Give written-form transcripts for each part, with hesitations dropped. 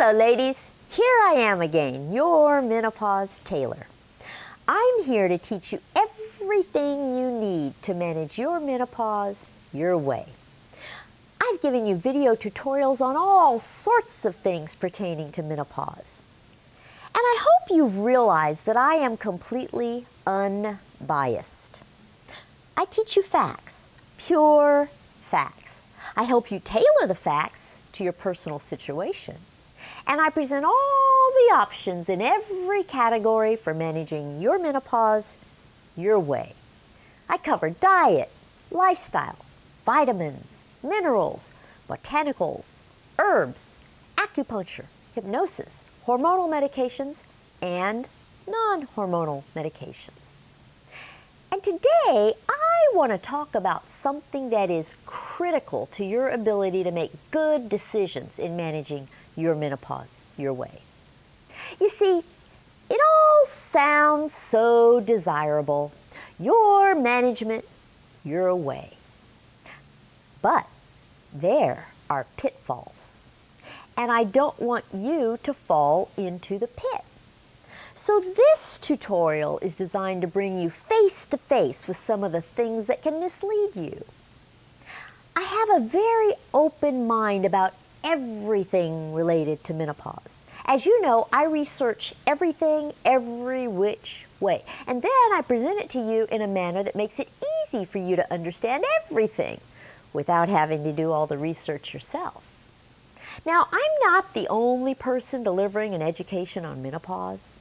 Hello ladies, here I am again, your menopause tailor. I'm here to teach you everything you need to manage your menopause your way. I've given you video tutorials on all sorts of things pertaining to menopause. And I hope you've realized that I am completely unbiased. I teach you facts, pure facts. I help you tailor the facts to your personal situation. And I present all the options in every category for managing your menopause your way. I cover diet, lifestyle, vitamins, minerals, botanicals, herbs, acupuncture, hypnosis, hormonal medications, and non-hormonal medications. And today, I want to talk about something that is critical to your ability to make good decisions in managing your menopause your way. You see, it all sounds so desirable, your management your way. But there are pitfalls, and I don't want you to fall into the pit. So this tutorial is designed to bring you face to face with some of the things that can mislead you. I have a very open mind about everything related to menopause. As you know, I research everything every which way, and then I present it to you in a manner that makes it easy for you to understand everything without having to do all the research yourself. Now, I'm not the only person delivering an education on menopause,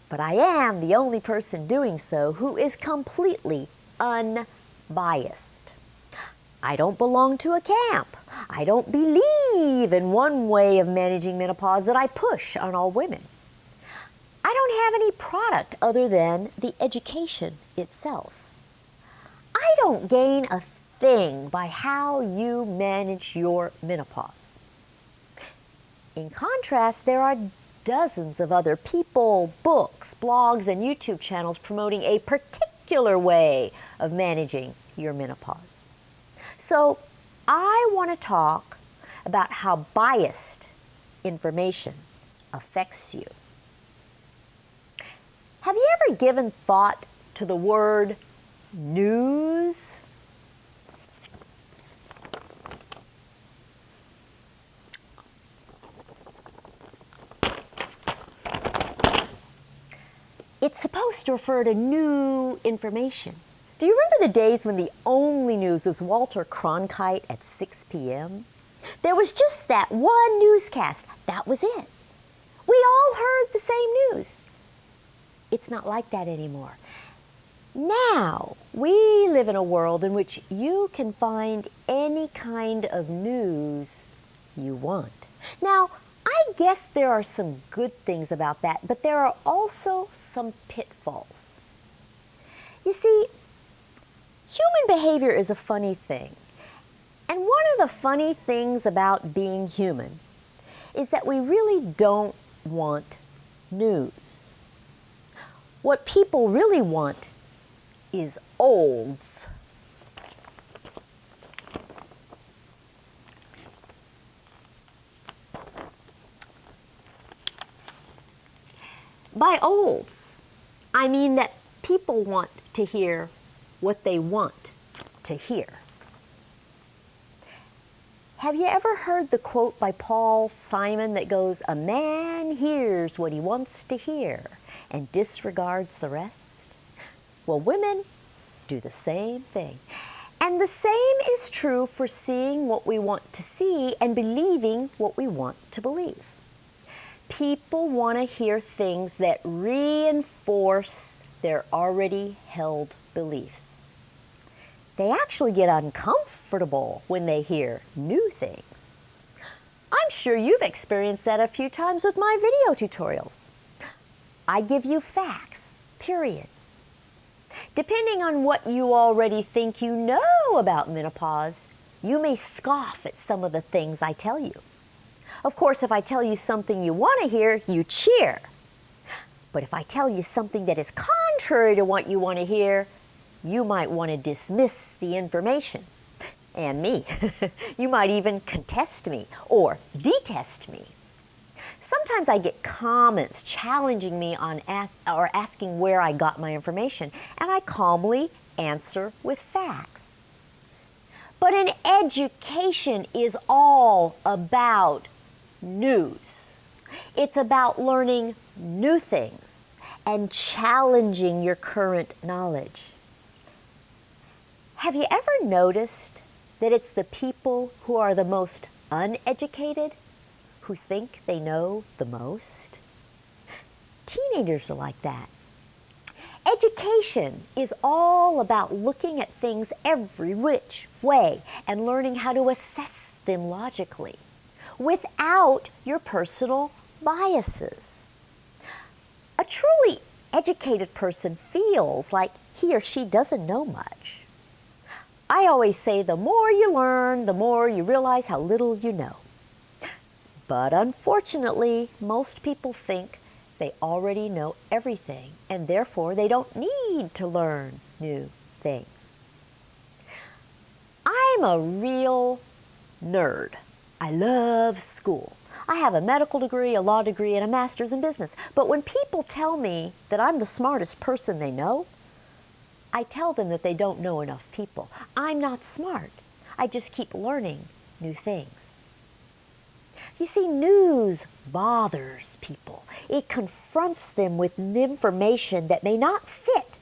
but I am the only person doing so who is completely unbiased. I don't belong to a camp. I don't believe in one way of managing menopause that I push on all women. I don't have any product other than the education itself. I don't gain a thing by how you manage your menopause. In contrast, there are dozens of other people, books, blogs, and YouTube channels promoting a particular way of managing your menopause. So I want to talk about how biased information affects you. Have you ever given thought to the word news? It's supposed to refer to new information. Do you remember the days when the only news was Walter Cronkite at 6 p.m.? There was just that one newscast. That was it. We all heard the same news. It's not like that anymore. Now, we live in a world in which you can find any kind of news you want. Now, I guess there are some good things about that, but there are also some pitfalls. You see, human behavior is a funny thing. And one of the funny things about being human is that we really don't want news. What people really want is olds. By olds, I mean that people want to hear what they want to hear. Have you ever heard the quote by Paul Simon that goes, "A man hears what he wants to hear and disregards the rest"? Well, women do the same thing. And the same is true for seeing what we want to see and believing what we want to believe. People want to hear things that reinforce their already held beliefs. They actually get uncomfortable when they hear new things. I'm sure you've experienced that a few times with my video tutorials. I give you facts, period. Depending on what you already think you know about menopause, you may scoff at some of the things I tell you. Of course, if I tell you something you want to hear, you cheer. But if I tell you something that is contrary to what you want to hear, you might want to dismiss the information. And me. You might even contest me or detest me. Sometimes I get comments challenging me on asking where I got my information, and I calmly answer with facts. But an education is all about news. It's about learning new things and challenging your current knowledge. Have you ever noticed that it's the people who are the most uneducated who think they know the most? Teenagers are like that. Education is all about looking at things every which way and learning how to assess them logically without your personal biases. A truly educated person feels like he or she doesn't know much. I always say the more you learn, the more you realize how little you know. But unfortunately, most people think they already know everything, and therefore they don't need to learn new things. I'm a real nerd. I love school. I have a medical degree, a law degree, and a master's in business. But when people tell me that I'm the smartest person they know, I tell them that they don't know enough people. I'm not smart. I just keep learning new things. You see, news bothers people. It confronts them with information that may not fit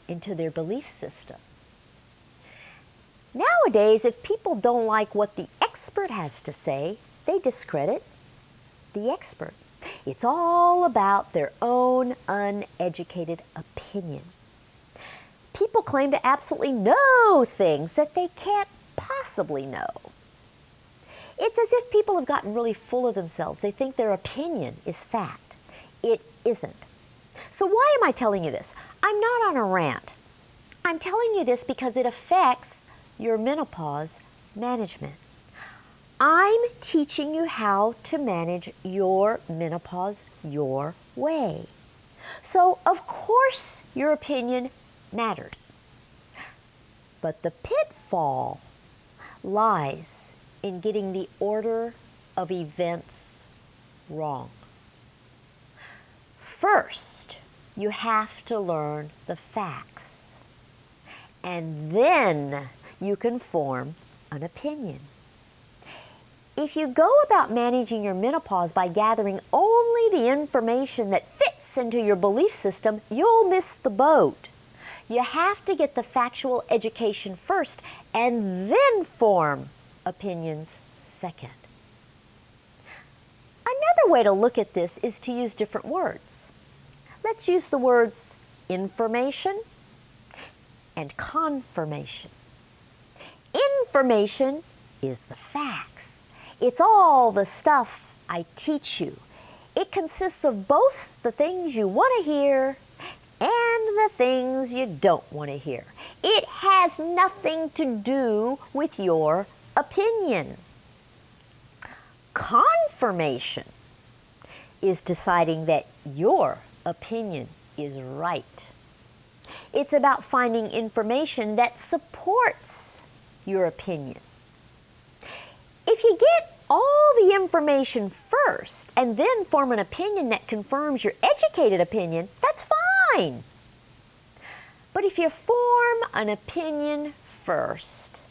into their belief system. Nowadays, if people don't like what the expert has to say, they discredit the expert. It's all about their own uneducated opinion. People claim to absolutely know things that they can't possibly know. It's as if people have gotten really full of themselves. They think their opinion is fact. It isn't. So why am I telling you this? I'm not on a rant. I'm telling you this because it affects your menopause management. I'm teaching you how to manage your menopause your way. So of course your opinion matters. But the pitfall lies in getting the order of events wrong. First, you have to learn the facts, and then you can form an opinion. If you go about managing your menopause by gathering only the information that fits into your belief system, you'll miss the boat. You have to get the factual education first and then form opinions second. Another way to look at this is to use different words. Let's use the words information and confirmation. Information is the facts. It's all the stuff I teach you. It consists of both the things you want to hear and the things you don't want to hear. It has nothing to do with your opinion. Confirmation is deciding that your opinion is right. It's about finding information that supports your opinion. If you get all the information first and then form an opinion that confirms your educated opinion, that's fine. But if you form an opinion first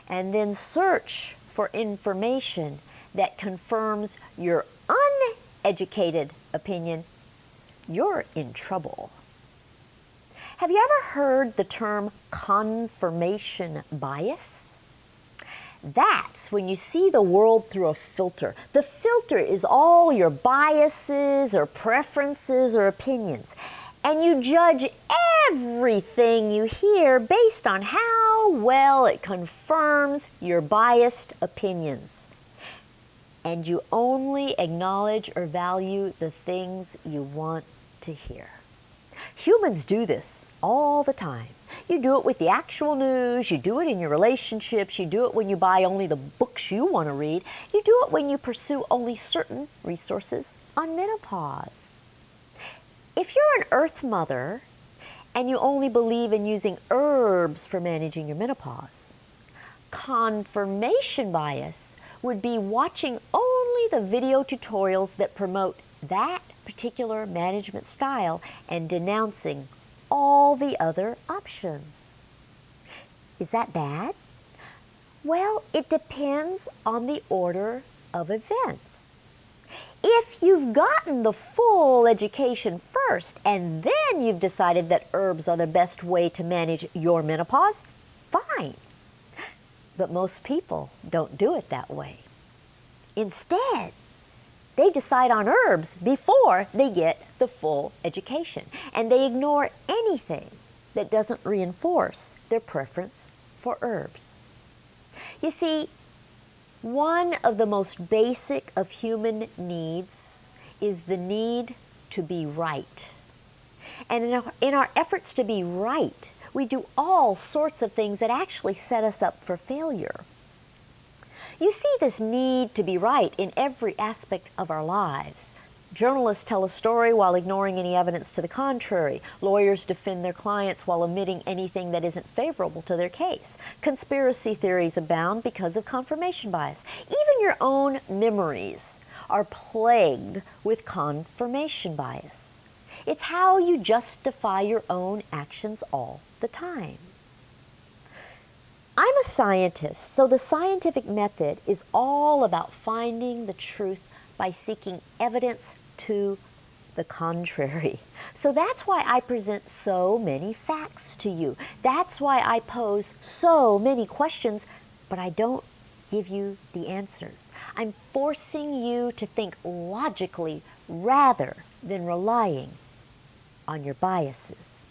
and then search for information that confirms your uneducated opinion, you're in trouble. Have you ever heard the term confirmation bias? That's when you see the world through a filter. The filter is all your biases or preferences or opinions, and you judge everything you hear based on how well it confirms your biased opinions. And you only acknowledge or value the things you want to hear. Humans do this all the time. You do it with the actual news, you do it in your relationships, you do it when you buy only the books you want to read, you do it when you pursue only certain resources on menopause. If you're an earth mother and you only believe in using herbs for managing your menopause, confirmation bias would be watching only the video tutorials that promote that particular management style and denouncing all the other options. Is that bad? Well, it depends on the order of events. If you've gotten the full education first and then you've decided that herbs are the best way to manage your menopause, fine. But most people don't do it that way. Instead, they decide on herbs before they get the full education, and they ignore anything that doesn't reinforce their preference for herbs. You see, one of the most basic of human needs is the need to be right. And in our efforts to be right, we do all sorts of things that actually set us up for failure. You see this need to be right in every aspect of our lives. Journalists tell a story while ignoring any evidence to the contrary. Lawyers defend their clients while omitting anything that isn't favorable to their case. Conspiracy theories abound because of confirmation bias. Even your own memories are plagued with confirmation bias. It's how you justify your own actions all the time. I'm a scientist, so the scientific method is all about finding the truth by seeking evidence to the contrary. So that's why I present so many facts to you. That's why I pose so many questions, but I don't give you the answers. I'm forcing you to think logically rather than relying on your biases.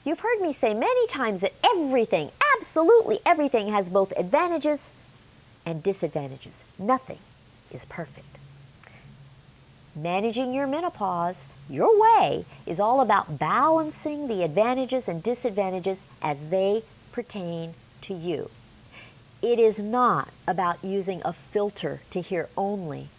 You've heard me say many times that everything, absolutely everything, has both advantages and disadvantages. Nothing is perfect. Managing your menopause your way is all about balancing the advantages and disadvantages as they pertain to you. It is not about using a filter to hear only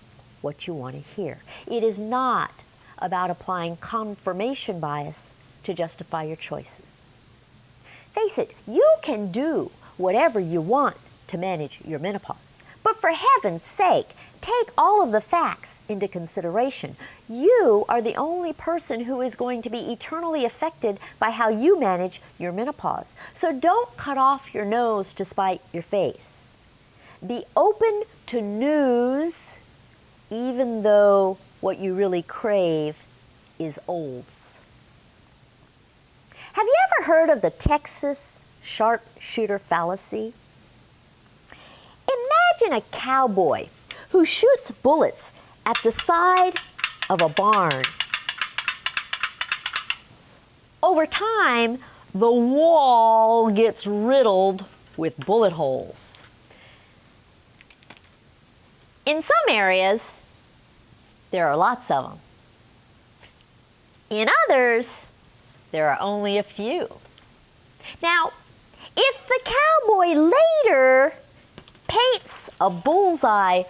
what you want to hear. It is not about applying confirmation bias to justify your choices. Face it, you can do whatever you want to manage your menopause. But for heaven's sake, take all of the facts into consideration. You are the only person who is going to be eternally affected by how you manage your menopause. So don't cut off your nose to spite your face. Be open to news, even though what you really crave is olds. Have you ever heard of the Texas Sharpshooter fallacy? Imagine a cowboy who shoots bullets at the side of a barn. Over time, the wall gets riddled with bullet holes. In some areas, there are lots of them. In others, there are only a few. Now, if the cowboy later paints a bullseye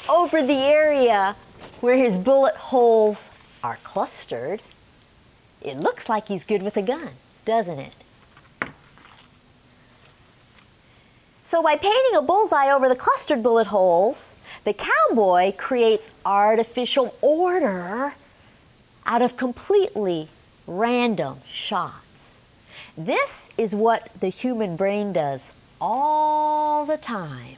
over the area where his bullet holes are clustered, it looks like he's good with a gun, doesn't it? So by painting a bullseye over the clustered bullet holes, the cowboy creates artificial order out of completely random shots. This is what the human brain does all the time.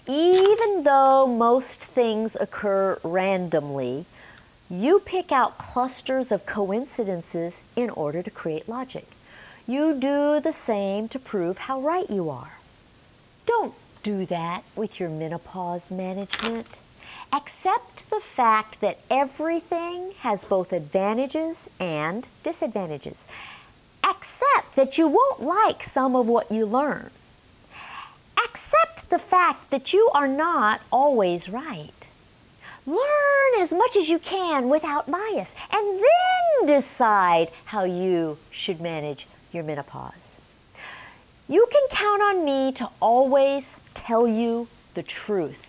Even though most things occur randomly, you pick out clusters of coincidences in order to create logic. You do the same to prove how right you are. Don't do that with your menopause management. Accept the fact that everything has both advantages and disadvantages. Accept that you won't like some of what you learn. Accept the fact that you are not always right. Learn as much as you can without bias, and then decide how you should manage your menopause. You can count on me to always tell you the truth.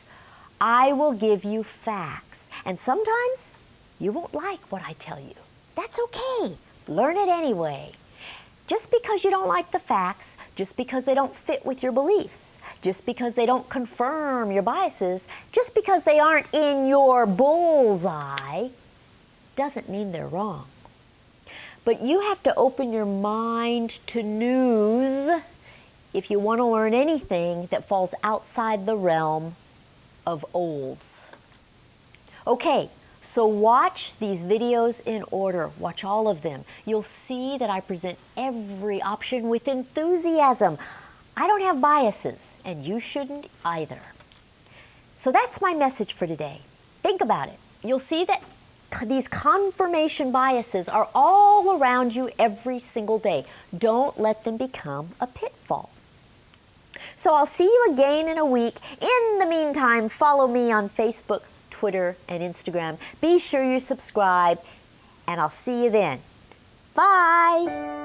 I will give you facts, and sometimes you won't like what I tell you. That's okay. Learn it anyway. Just because you don't like the facts, just because they don't fit with your beliefs, just because they don't confirm your biases, just because they aren't in your bullseye, doesn't mean they're wrong. But you have to open your mind to news if you want to learn anything that falls outside the realm of olds. Okay, so watch these videos in order. Watch all of them. You'll see that I present every option with enthusiasm. I don't have biases, and you shouldn't either. So that's my message for today. Think about it. You'll see that these confirmation biases are all around you every single day. Don't let them become a pitfall. So I'll see you again in a week. In the meantime, follow me on Facebook, Twitter, and Instagram. Be sure you subscribe, and I'll see you then. Bye.